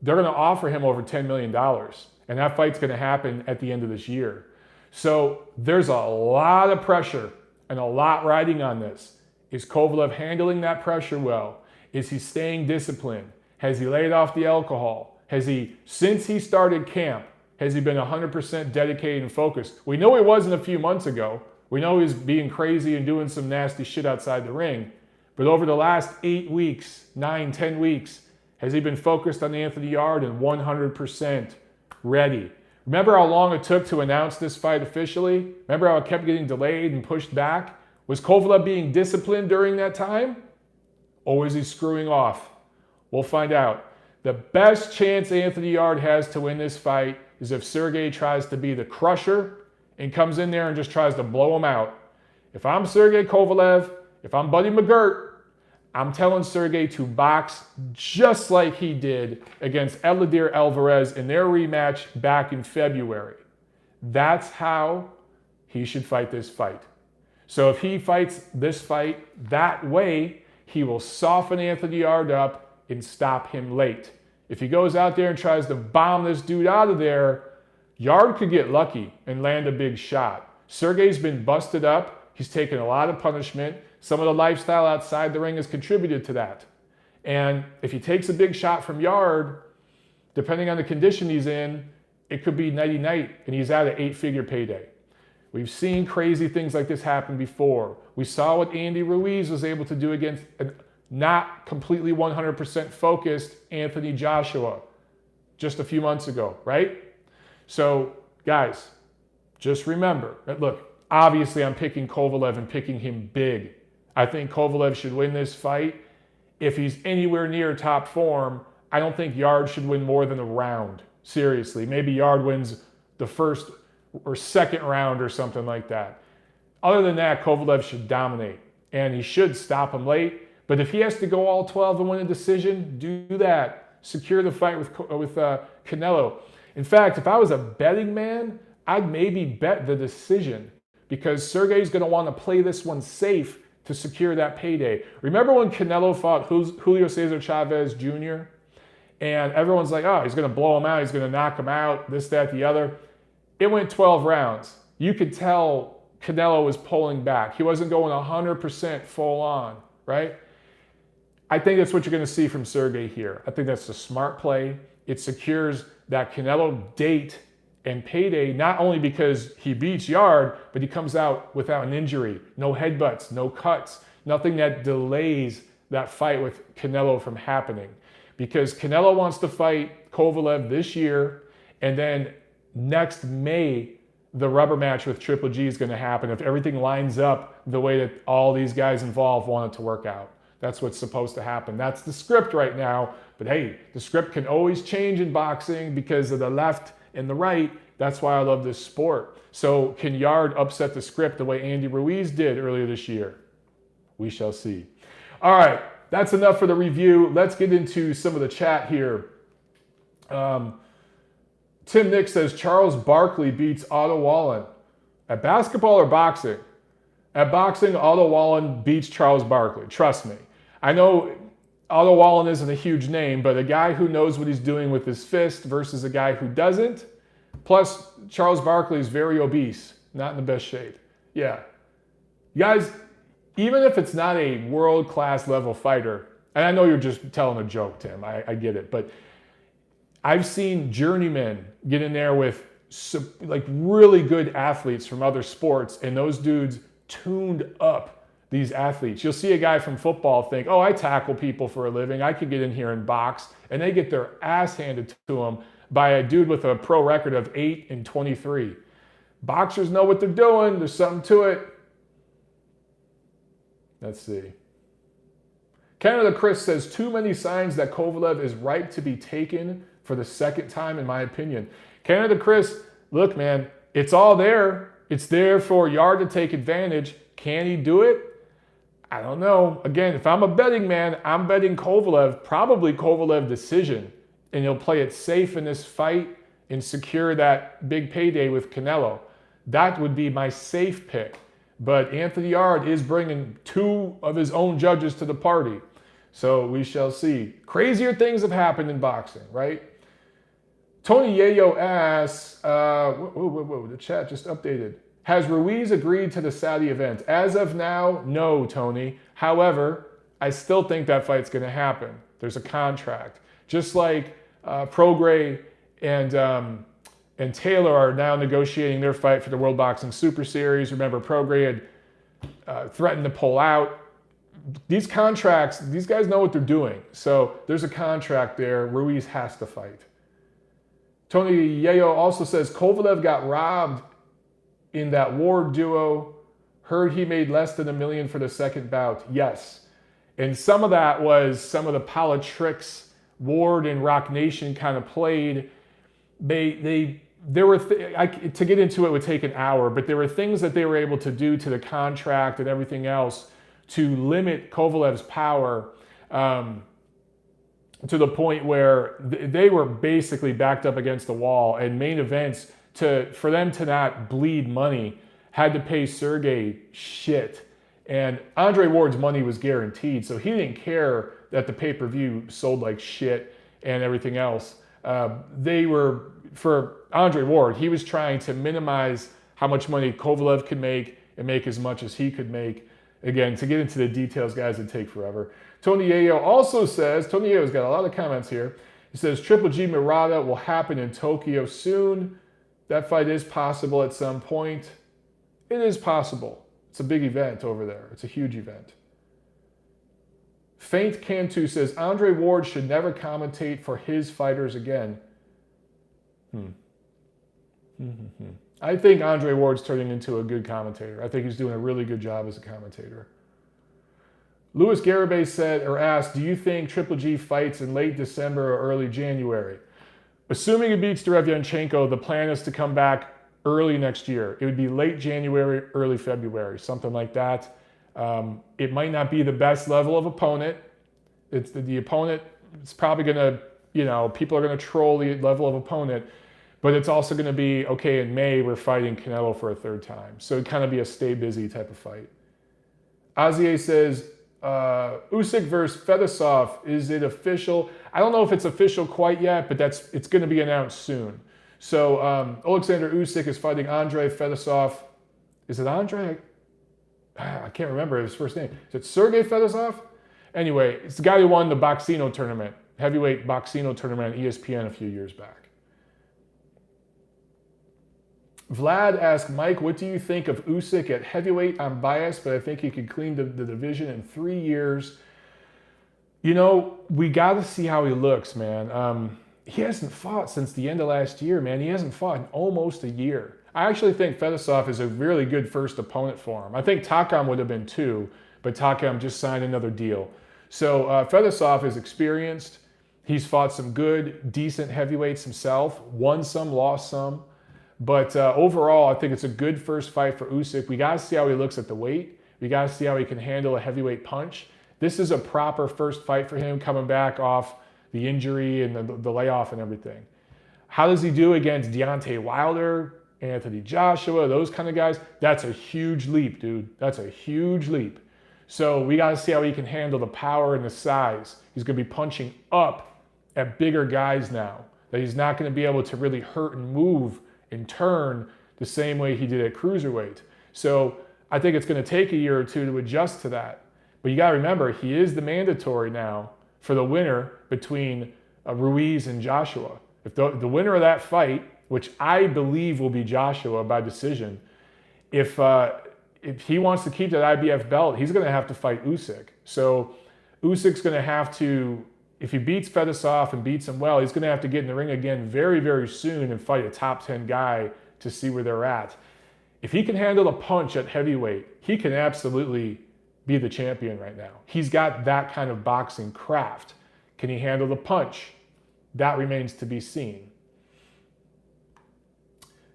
they're going to offer him over $10 million. And that fight's going to happen at the end of this year. So there's a lot of pressure and a lot riding on this. Is Kovalev handling that pressure well? Is he staying disciplined? Has he laid off the alcohol? Has he, since he started camp, has he been 100% dedicated and focused? We know he wasn't a few months ago. We know he's being crazy and doing some nasty shit outside the ring. But over the last 8 weeks, 9, 10 weeks, has he been focused on Anthony Yarde and 100% ready? Remember how long it took to announce this fight officially? Remember how it kept getting delayed and pushed back? Was Kovalev being disciplined during that time? Or was he screwing off? We'll find out. The best chance Anthony Yarde has to win this fight is if Sergey tries to be the crusher and comes in there and just tries to blow him out. If I'm Sergey Kovalev, if I'm Buddy McGirt, I'm telling Sergey to box just like he did against Eleider Alvarez in their rematch back in February. That's how he should fight this fight. So if he fights this fight that way, he will soften Anthony Yarde up and stop him late. If he goes out there and tries to bomb this dude out of there, Yarde could get lucky and land a big shot. Sergey's been busted up. He's taken a lot of punishment. Some of the lifestyle outside the ring has contributed to that. And if he takes a big shot from Yarde, depending on the condition he's in, it could be nighty-night and he's at an 8-figure payday. We've seen crazy things like this happen before. We saw what Andy Ruiz was able to do against a not completely 100% focused Anthony Joshua just a few months ago, right? So, guys, just remember that, look, obviously I'm picking Kovalev and picking him big. I think Kovalev should win this fight. If he's anywhere near top form, I don't think Yarde should win more than a round. Seriously, maybe Yarde wins the first or second round or something like that. Other than that, Kovalev should dominate, and he should stop him late. But if he has to go all 12 and win a decision, do that. Secure the fight with Canelo. In fact, if I was a betting man, I'd maybe bet the decision, because Sergey's going to want to play this one safe to secure that payday. Remember when Canelo fought Julio Cesar Chavez Jr.? And everyone's like, oh, he's going to blow him out. He's going to knock him out, this, that, the other. It went 12 rounds. You could tell Canelo was pulling back. He wasn't going 100% full on, right? I think that's what you're going to see from Sergey here. I think that's a smart play. It secures that Canelo date and payday, not only because he beats Yarde, but he comes out without an injury, no headbutts, no cuts, nothing that delays that fight with Canelo from happening. Because Canelo wants to fight Kovalev this year, and then next May, the rubber match with Triple G is going to happen if everything lines up the way that all these guys involved want it to work out. That's what's supposed to happen. That's the script right now. But hey, the script can always change in boxing because of the left and the right. That's why I love this sport. So can Yarde upset the script the way Andy Ruiz did earlier this year? We shall see. All right, that's enough for the review. Let's get into some of the chat here. Tim Nick says, Charles Barkley beats Otto Wallen. At basketball or boxing? At boxing, Otto Wallen beats Charles Barkley. Trust me. I know Otto Wallen isn't a huge name, but a guy who knows what he's doing with his fist versus a guy who doesn't. Plus, Charles Barkley is very obese, not in the best shape. Yeah. You guys, even if it's not a world-class level fighter, and I know you're just telling a joke, Tim, I get it, but I've seen journeymen get in there with like really good athletes from other sports, and those dudes tuned up these athletes. You'll see a guy from football think, oh, I tackle people for a living, I could get in here and box, and they get their ass handed to them by a dude with a pro record of 8-23. Boxers know what they're doing. There's something to it. Let's see. Canada Chris says, too many signs that Kovalev is ripe to be taken for the second time, in my opinion. Canada Chris, look, man, it's all there. It's there for Yarde to take advantage. Can he do it? I don't know. Again, if I'm a betting man, I'm betting Kovalev, probably Kovalev decision. And he'll play it safe in this fight and secure that big payday with Canelo. That would be my safe pick. But Anthony Yarde is bringing 2 of his own judges to the party. So we shall see. Crazier things have happened in boxing, right? Tony Yayo asks, the chat just updated. Has Ruiz agreed to the Saudi event? As of now, no, Tony. However, I still think that fight's going to happen. There's a contract. Just like Prograis and Taylor are now negotiating their fight for the World Boxing Super Series. Remember, Prograis had threatened to pull out. These contracts, these guys know what they're doing. So there's a contract there. Ruiz has to fight. Tony Yayo also says, Kovalev got robbed in that Ward duo. Heard he made less than $1 million for the second bout. Yes. And some of that was some of the politics Ward and Rock Nation kind of played. There were to get into it would take an hour, but there were things that they were able to do to the contract and everything else to limit Kovalev's power to the point where they were basically backed up against the wall, and main events, for them to not bleed money, had to pay Sergey shit. And Andre Ward's money was guaranteed, so he didn't care that the pay-per-view sold like shit and everything else. For Andre Ward, he was trying to minimize how much money Kovalev could make and make as much as he could make. Again, to get into the details, guys, it'd take forever. Tony Yayo also says, Tony Yayo's got a lot of comments here. He says, Triple G Murata will happen in Tokyo soon. That fight is possible at some point. It is possible. It's a big event over there. It's a huge event. Faint Cantu says, Andre Ward should never commentate for his fighters again. I think Andre Ward's turning into a good commentator. I think he's doing a really good job as a commentator. Louis Garibay said or asked, do you think Triple G fights in late December or early January? Assuming he beats Derevyanchenko, the plan is to come back early next year. It would be late January, early February, something like that. It might not be the best level of opponent. It's the opponent. It's probably going to, people are going to troll the level of opponent. But it's also going to be, okay, in May, we're fighting Canelo for a third time. So it'd kind of be a stay busy type of fight. Azier says, Usyk versus Fedosov, is it official? I don't know if it's official quite yet, but it's going to be announced soon. So Alexander Usyk is fighting Andrei Fedosov. Is it Andrei? I can't remember his first name. Is it Sergey Fedosov? Anyway, it's the guy who won the Boxino tournament, heavyweight Boxino tournament on ESPN a few years back. Vlad asked, Mike, what do you think of Usyk at heavyweight? I'm biased, but I think he could clean the division in 3 years. We got to see how he looks, man. He hasn't fought since the end of last year, man. He hasn't fought in almost a year. I actually think Fedosov is a really good first opponent for him. I think Takam would have been too, but Takam just signed another deal. So Fedosov is experienced. He's fought some good, decent heavyweights himself, won some, lost some. But overall, I think it's a good first fight for Usyk. We got to see how he looks at the weight. We got to see how he can handle a heavyweight punch. This is a proper first fight for him, coming back off the injury and the layoff and everything. How does he do against Deontay Wilder, Anthony Joshua, those kind of guys? That's a huge leap, dude. That's a huge leap. So we got to see how he can handle the power and the size. He's going to be punching up at bigger guys now, that he's not going to be able to really hurt and move and turn the same way he did at cruiserweight. So I think it's going to take a year or two to adjust to that. But you got to remember, he is the mandatory now for the winner between Ruiz and Joshua. If the winner of that fight, which I believe will be Joshua by decision, if he wants to keep that IBF belt, he's going to have to fight Usyk. So Usyk's going to have to, if he beats Fedosov and beats him well, he's going to have to get in the ring again very, very soon and fight a top 10 guy to see where they're at. If he can handle a punch at heavyweight, he can absolutely be the champion right now. He's got that kind of boxing craft. Can he handle the punch? That remains to be seen.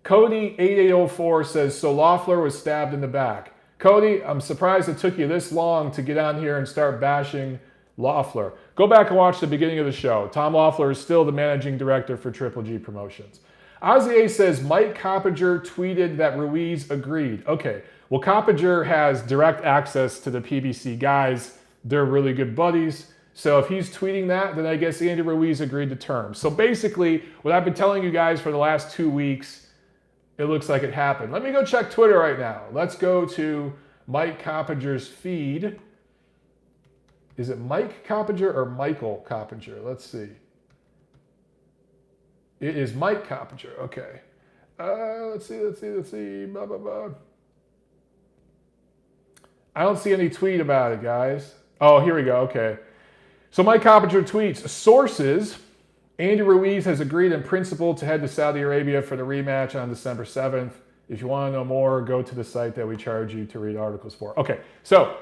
Cody8804 says, so Loeffler was stabbed in the back. Cody, I'm surprised it took you this long to get on here and start bashing Loeffler. Go back and watch the beginning of the show. Tom Loeffler is still the managing director for Triple G Promotions. Ozzy A says Mike Coppinger tweeted that Ruiz agreed. Okay, well, Coppinger has direct access to the PBC guys. They're really good buddies. So if he's tweeting that, then I guess Andy Ruiz agreed to terms. So basically, what I've been telling you guys for the last 2 weeks, it looks like it happened. Let me go check Twitter right now. Let's go to Mike Coppinger's feed. Is it Mike Coppinger or Michael Coppinger? Let's see. It is Mike Coppinger. Okay. Let's see. Blah, blah, blah. I don't see any tweet about it, guys. Oh, here we go. Okay. So Mike Coppinger tweets, sources, Andy Ruiz has agreed in principle to head to Saudi Arabia for the rematch on December 7th. If you want to know more, go to the site that we charge you to read articles for. Okay, so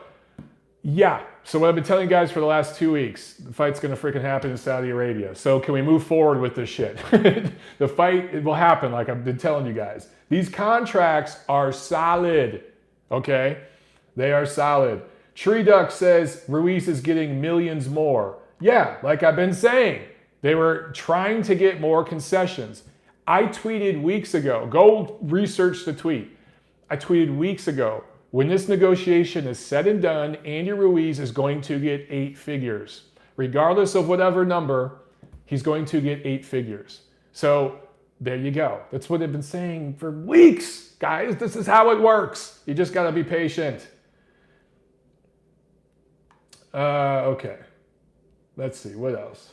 yeah. So what I've been telling you guys for the last 2 weeks, the fight's going to freaking happen in Saudi Arabia. So can we move forward with this shit? The fight, it will happen like I've been telling you guys. These contracts are solid, okay? They are solid. Tree Duck says Ruiz is getting millions more. Yeah, like I've been saying, they were trying to get more concessions. I tweeted weeks ago, go research the tweet. I tweeted weeks ago, when this negotiation is said and done, Andy Ruiz is going to get 8 figures. Regardless of whatever number, he's going to get 8 figures. So there you go. That's what I've been saying for weeks, guys. This is how it works. You just got to be patient. Okay. Let's see. What else?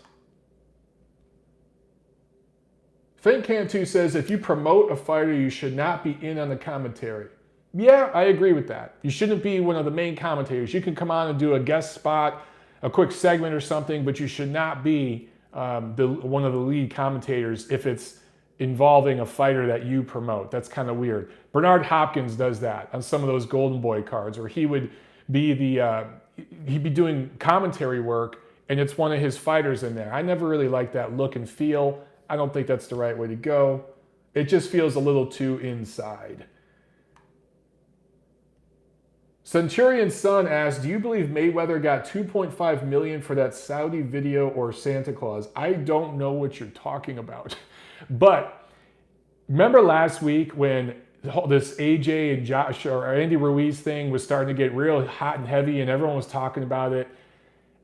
Fink Cantu says, if you promote a fighter, you should not be in on the commentary. Yeah, I agree with that. You shouldn't be one of the main commentators. You can come on and do a guest spot, a quick segment or something, but you should not be one of the lead commentators if it's involving a fighter that you promote. That's kind of weird. Bernard Hopkins does that on some of those Golden Boy cards, where he would be he'd be doing commentary work, and it's one of his fighters in there. I never really liked that look and feel. I don't think that's the right way to go. It just feels a little too inside. Centurion's son asked, do you believe Mayweather got $2.5 million for that Saudi video or Santa Claus? I don't know what you're talking about. But remember last week when this AJ and Josh or Andy Ruiz thing was starting to get real hot and heavy and everyone was talking about it,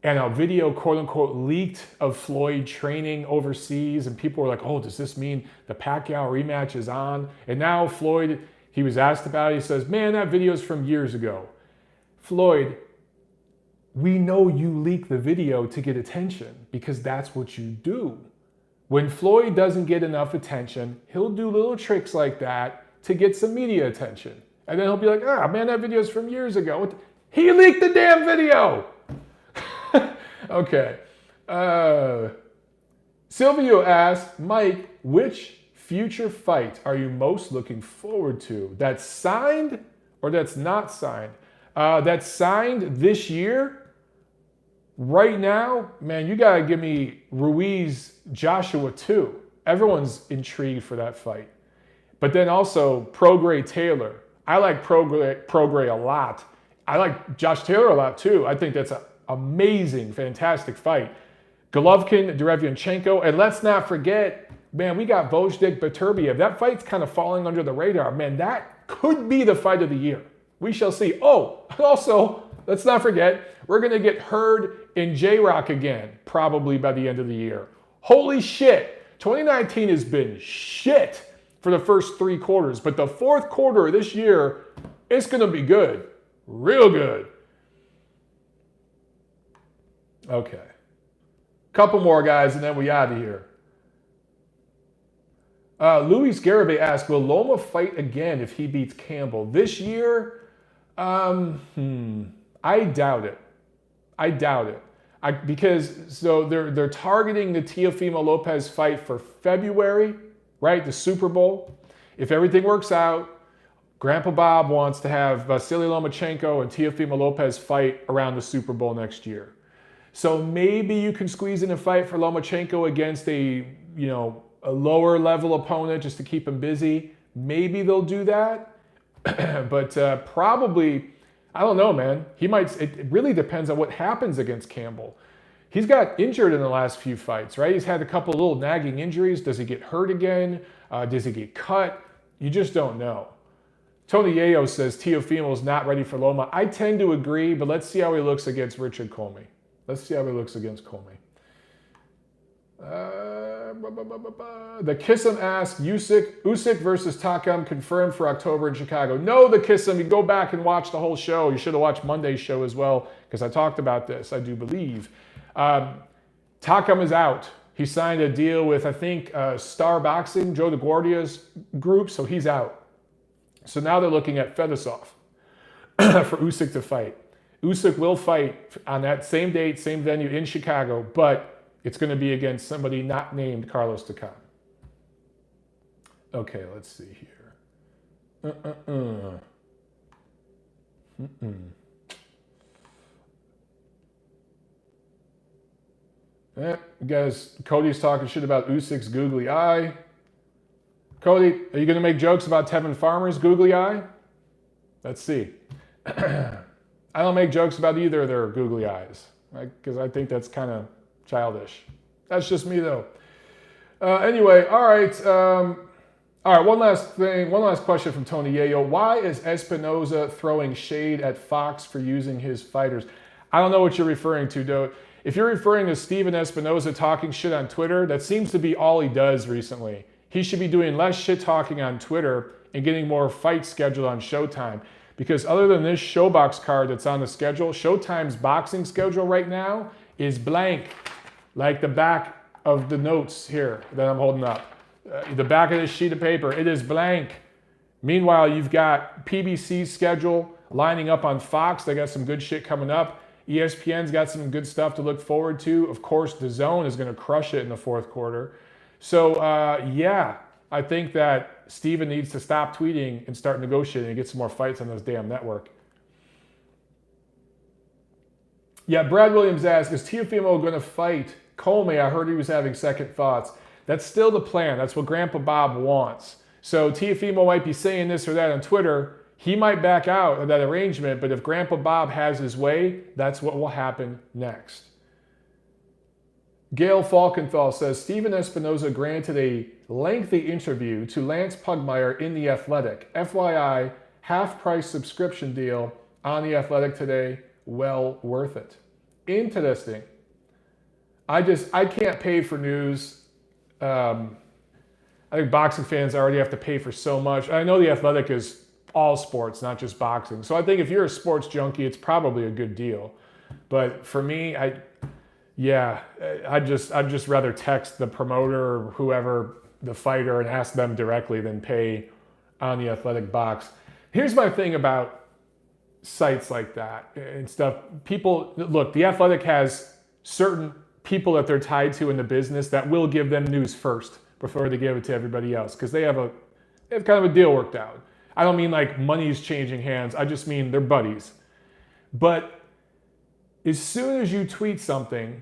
and a video quote unquote leaked of Floyd training overseas, and people were like, oh, does this mean the Pacquiao rematch is on? And now Floyd, he was asked about it, he says, man, that video is from years ago. Floyd, we know you leak the video to get attention because that's what you do. When Floyd doesn't get enough attention, he'll do little tricks like that to get some media attention. And then he'll be like, ah, man, that video is from years ago. He leaked the damn video. Okay. Silvio asked, Mike, which future fight are you most looking forward to? That's signed or that's not signed? That's signed this year. Right now, man, you got to give me Ruiz Joshua too. Everyone's intrigued for that fight. But then also Prograis Taylor. I like Prograis a lot. I like Josh Taylor a lot too. I think that's an amazing, fantastic fight. Golovkin, Derevyanchenko, and let's not forget, man, we got Vojtik Beterbiev. That fight's kind of falling under the radar. Man, that could be the fight of the year. We shall see. Oh, also, let's not forget, we're going to get Heard in J-Rock again, probably by the end of the year. Holy shit. 2019 has been shit for the first 3 quarters, but the 4th quarter of this year, it's going to be good. Real good. Okay. Couple more, guys, and then we out of here. Luis Garibay asked, will Loma fight again if he beats Campbell? This year? I doubt it. I doubt it. Because they're targeting the Teofimo Lopez fight for February, right? The Super Bowl. If everything works out, Grandpa Bob wants to have Vasily Lomachenko and Teofimo Lopez fight around the Super Bowl next year. So maybe you can squeeze in a fight for Lomachenko against a lower level opponent just to keep him busy. Maybe they'll do that. But probably, I don't know, man. He might. It really depends on what happens against Campbell. He's got injured in the last few fights, right? He's had a couple of little nagging injuries. Does he get hurt again? Does he get cut? You just don't know. Tony Yayo says Teofimo's not ready for Loma. I tend to agree, but let's see how he looks against Richard Comey. Let's see how he looks against Comey. The Kissam asks, Usyk versus Takam confirmed for October in Chicago. No, the Kissam, you go back and watch the whole show. You should have watched Monday's show as well, because I talked about this, I do believe. Takam is out. He signed a deal with, I think, Star Boxing, Joe DeGuardia's group, so he's out. So now they're looking at Fedosov for Usyk to fight. Usyk will fight on that same date, same venue in Chicago, but it's going to be against somebody not named Carlos Takam. Okay, let's see here. Guys, Cody's talking shit about Usyk's googly eye. Cody, are you going to make jokes about Tevin Farmer's googly eye? Let's see. I don't make jokes about either of their googly eyes, because I think that's kind of childish. That's just me, though. Anyway, all right. One last question from Tony Yayo. Why is Espinoza throwing shade at Fox for using his fighters? I don't know what you're referring to, though. If you're referring to Steven Espinoza talking shit on Twitter, that seems to be all he does recently. He should be doing less shit talking on Twitter and getting more fights scheduled on Showtime. Because other than this ShowBox card that's on the schedule, Showtime's boxing schedule right now is blank. Like the back of the notes here that I'm holding up. The back of this sheet of paper, it is blank. Meanwhile, you've got PBC's schedule lining up on Fox. They got some good shit coming up. ESPN's got some good stuff to look forward to. Of course, DAZN is going to crush it in the fourth quarter. So, yeah, I think that Steven needs to stop tweeting and start negotiating and get some more fights on this damn network. Yeah, Brad Williams asks, is Teofimo going to fight Comey? I heard he was having second thoughts. That's still the plan. That's what Grandpa Bob wants. So Teofimo might be saying this or that on Twitter. He might back out of that arrangement, but if Grandpa Bob has his way, that's what will happen next. Gail Falkenthal says, Steven Espinoza granted a lengthy interview to Lance Pugmire in The Athletic. FYI, half-price subscription deal on The Athletic today. Well worth it. Interesting. I can't pay for news. I think boxing fans already have to pay for so much. I know The Athletic is all sports, not just boxing. So I think if you're a sports junkie, it's probably a good deal. But for me, I'd just rather text the promoter or whoever, the fighter, and ask them directly than pay on The Athletic box. Here's my thing about sites like that and stuff. People, look, The Athletic has certain people that they're tied to in the business that will give them news first before they give it to everybody else, because they have kind of a deal worked out. I don't mean like money's changing hands. I just mean they're buddies. But as soon as you tweet something,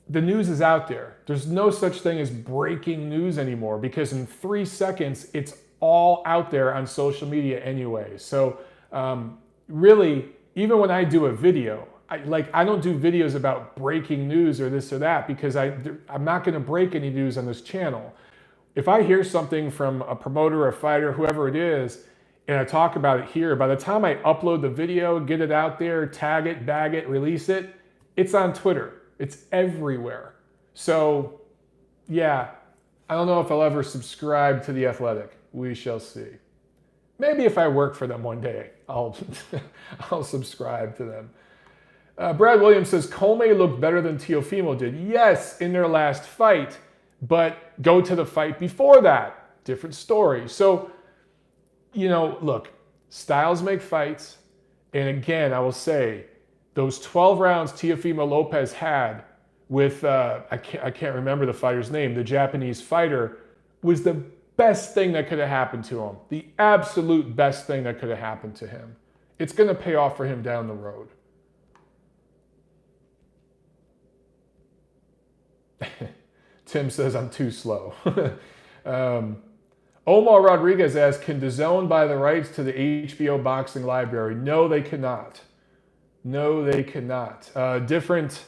the news is out there. There's no such thing as breaking news anymore, because in 3 seconds, it's all out there on social media anyway. So really, even when I do a video, I don't do videos about breaking news or this or that, because I'm not going to break any news on this channel. If I hear something from a promoter, a fighter, whoever it is, and I talk about it here, by the time I upload the video, get it out there, tag it, bag it, release it, it's on Twitter. It's everywhere. So, yeah, I don't know if I'll ever subscribe to The Athletic. We shall see. Maybe if I work for them one day, I'll subscribe to them. Brad Williams says, Comey looked better than Teofimo did. Yes, in their last fight, but go to the fight before that. Different story. So, look, styles make fights. And again, I will say, those 12 rounds Teofimo Lopez had with, I can't remember the fighter's name, the Japanese fighter, was the best thing that could have happened to him. The absolute best thing that could have happened to him. It's going to pay off for him down the road. Tim says I'm too slow. Omar Rodriguez asks, can DAZN buy the rights to the HBO boxing library? No, they cannot. No, they cannot. Different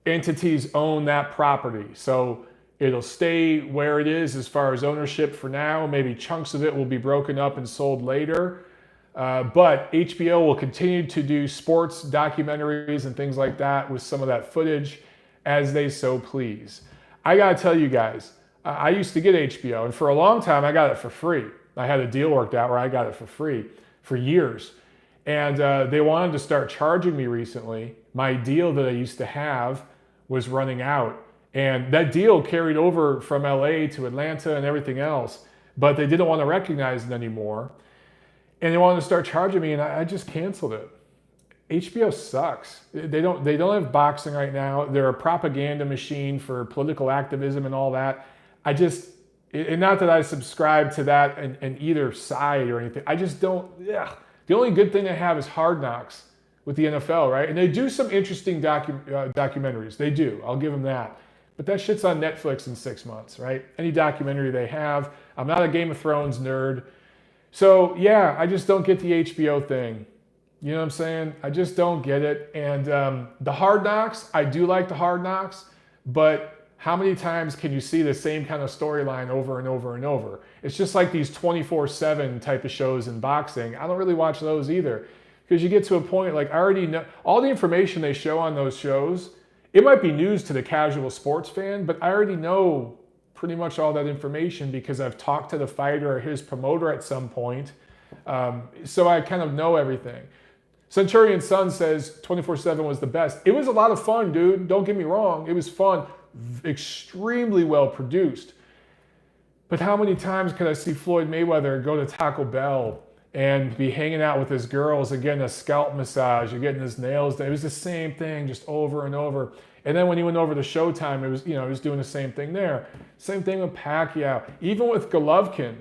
entities own that property. So it'll stay where it is as far as ownership for now. Maybe chunks of it will be broken up and sold later. But HBO will continue to do sports documentaries and things like that with some of that footage as they so please. I gotta tell you guys, I used to get HBO, and for a long time I got it for free. I had a deal worked out where I got it for free for years. And they wanted to start charging me recently. My deal that I used to have was running out. And that deal carried over from LA to Atlanta and everything else, but they didn't want to recognize it anymore. And they wanted to start charging me, and I just canceled it. HBO sucks. They don't have boxing right now. They're a propaganda machine for political activism and all that. And not that I subscribe to that in either side or anything. I just don't, The only good thing they have is Hard Knocks with the NFL, right? And they do some interesting documentaries. They do, I'll give them that. But that shit's on Netflix in 6 months, right? Any documentary they have. I'm not a Game of Thrones nerd. So yeah, I just don't get the HBO thing. You know what I'm saying? I just don't get it. And the Hard Knocks, I do like the Hard Knocks, but how many times can you see the same kind of storyline over and over and over? It's just like these 24/7 type of shows in boxing. I don't really watch those either, because you get to a point like I already know all the information they show on those shows. It might be news to the casual sports fan, but I already know pretty much all that information because I've talked to the fighter or his promoter at some point. So I kind of know everything. Centurion Sun says 24/7 was the best. It was a lot of fun, dude. Don't get me wrong. It was fun. Extremely well produced. But how many times could I see Floyd Mayweather go to Taco Bell and be hanging out with his girls and getting a scalp massage and getting his nails done? It was the same thing just over and over. And then when he went over to Showtime, it was, he was doing the same thing there. Same thing with Pacquiao. Even with Golovkin.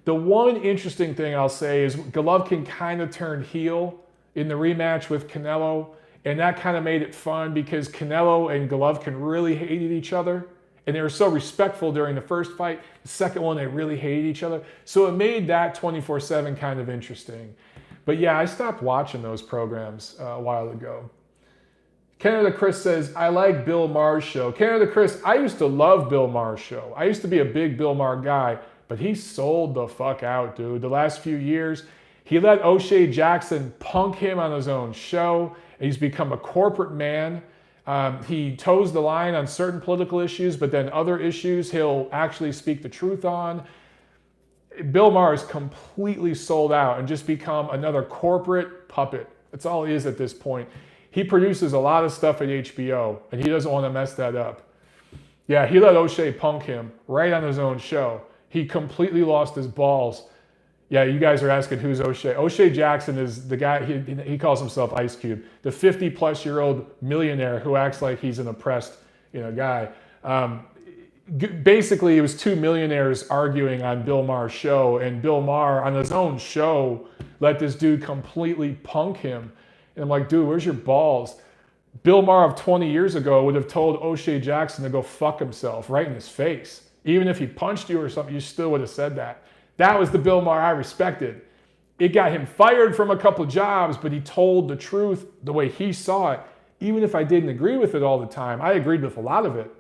The one interesting thing I'll say is Golovkin kind of turned heel in the rematch with Canelo. And that kind of made it fun because Canelo and Golovkin really hated each other. And they were so respectful during the first fight. The second one, they really hated each other. So it made that 24/7 kind of interesting. But yeah, I stopped watching those programs a while ago. Canada Chris says, I like Bill Maher's show. Canada Chris, I used to love Bill Maher's show. I used to be a big Bill Maher guy, but he sold the fuck out, dude. The last few years, he let O'Shea Jackson punk him on his own show. He's become a corporate man. He toes the line on certain political issues, but then other issues he'll actually speak the truth on. Bill Maher is completely sold out and just become another corporate puppet. That's all he is at this point. He produces a lot of stuff at HBO, and he doesn't want to mess that up. Yeah, he let O'Shea punk him right on his own show. He completely lost his balls. Yeah, you guys are asking who's O'Shea. O'Shea Jackson is the guy, he calls himself Ice Cube, the 50-plus-year-old millionaire who acts like he's an oppressed guy. Basically, it was two millionaires arguing on Bill Maher's show, and Bill Maher, on his own show, let this dude completely punk him. And I'm like, dude, where's your balls? Bill Maher of 20 years ago would have told O'Shea Jackson to go fuck himself right in his face. Even if he punched you or something, you still would have said that. That was the Bill Maher I respected. It got him fired from a couple jobs, but he told the truth the way he saw it. Even if I didn't agree with it all the time, I agreed with a lot of it.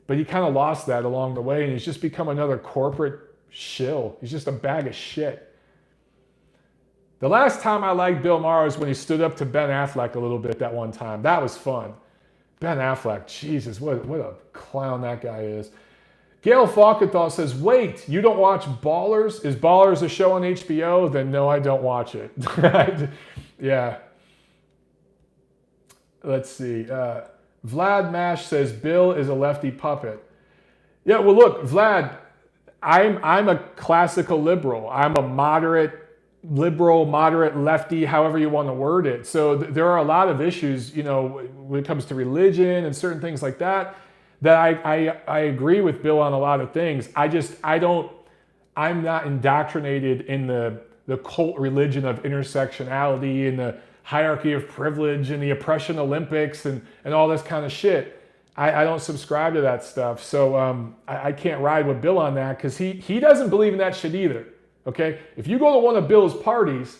But he kind of lost that along the way, and he's just become another corporate shill. He's just a bag of shit. The last time I liked Bill Maher was when he stood up to Ben Affleck a little bit that one time. That was fun. Ben Affleck, Jesus, what a clown that guy is. Gail Falkenthal says, wait, you don't watch Ballers? Is Ballers a show on HBO? Then no, I don't watch it. Yeah. Let's see. Vlad Mash says, Bill is a lefty puppet. Yeah, well, look, Vlad, I'm a classical liberal. I'm a moderate liberal, moderate, lefty, however you want to word it. So there are a lot of issues, when it comes to religion and certain things like that, that I agree with Bill on a lot of things. I'm not indoctrinated in the cult religion of intersectionality and the hierarchy of privilege and the oppression Olympics and all this kind of shit. I don't subscribe to that stuff. So I can't ride with Bill on that because he doesn't believe in that shit either. Okay? If you go to one of Bill's parties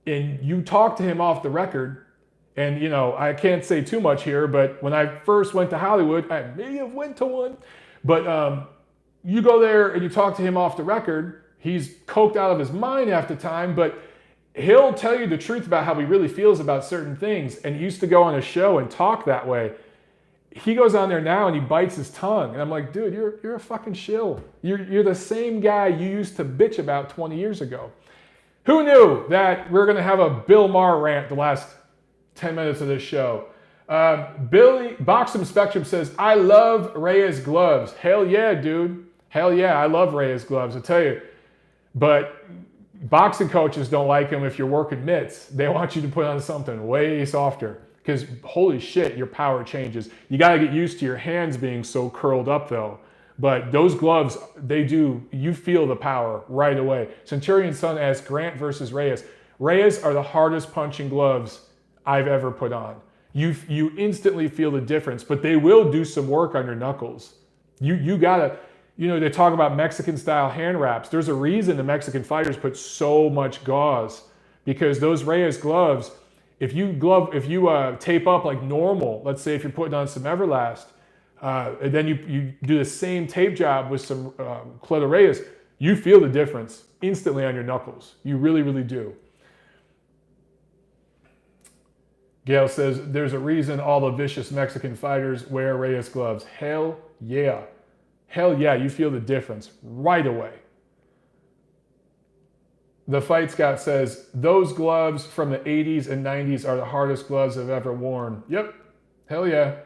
and you talk to him off the record, and, you know, I can't say too much here, but when I first went to Hollywood, I may have went to one, but you go there and you talk to him off the record, he's coked out of his mind half the time, but he'll tell you the truth about how he really feels about certain things. And he used to go on a show and talk that way. He goes on there now and he bites his tongue. And I'm like, dude, you're a fucking shill. You're the same guy you used to bitch about 20 years ago. Who knew that we're going to have a Bill Maher rant the last 10 minutes of this show? Billy Boxum Spectrum says, I love Reyes gloves. Hell yeah, dude. Hell yeah, I love Reyes gloves, I tell you. But boxing coaches don't like them if you're working mitts. They want you to put on something way softer because holy shit, your power changes. You got to get used to your hands being so curled up though. But those gloves, you feel the power right away. Centurion Son asks, Grant versus Reyes. Reyes are the hardest punching gloves I've ever put on. You instantly feel the difference, but they will do some work on your knuckles. You gotta, you know, they talk about Mexican style hand wraps. There's a reason the Mexican fighters put so much gauze because those Reyes gloves, if you tape up like normal, let's say if you're putting on some Everlast, and then you do the same tape job with some Cleto Reyes, you feel the difference instantly on your knuckles. You really, really do. Gail says, there's a reason all the vicious Mexican fighters wear Reyes gloves. Hell yeah. Hell yeah, you feel the difference right away. The Fight Scout says, those gloves from the 80s and 90s are the hardest gloves I've ever worn. Yep. Hell yeah.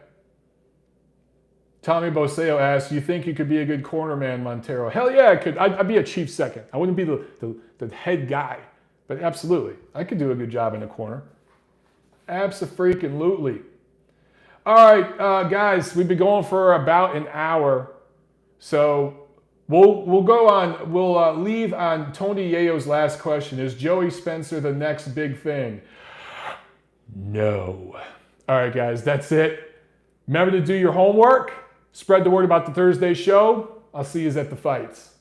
Tommy Boseo asks, you think you could be a good corner man, Montero? Hell yeah, I could. I'd be a chief second. I wouldn't be the head guy. But absolutely, I could do a good job in the corner. Abso-freaking-lutely. All right, guys, we've been going for about an hour. So we'll go on. We'll leave on Tony Yayo's last question. Is Joey Spencer the next big thing? No. All right, guys, that's it. Remember to do your homework. Spread the word about the Thursday show. I'll see you at the fights.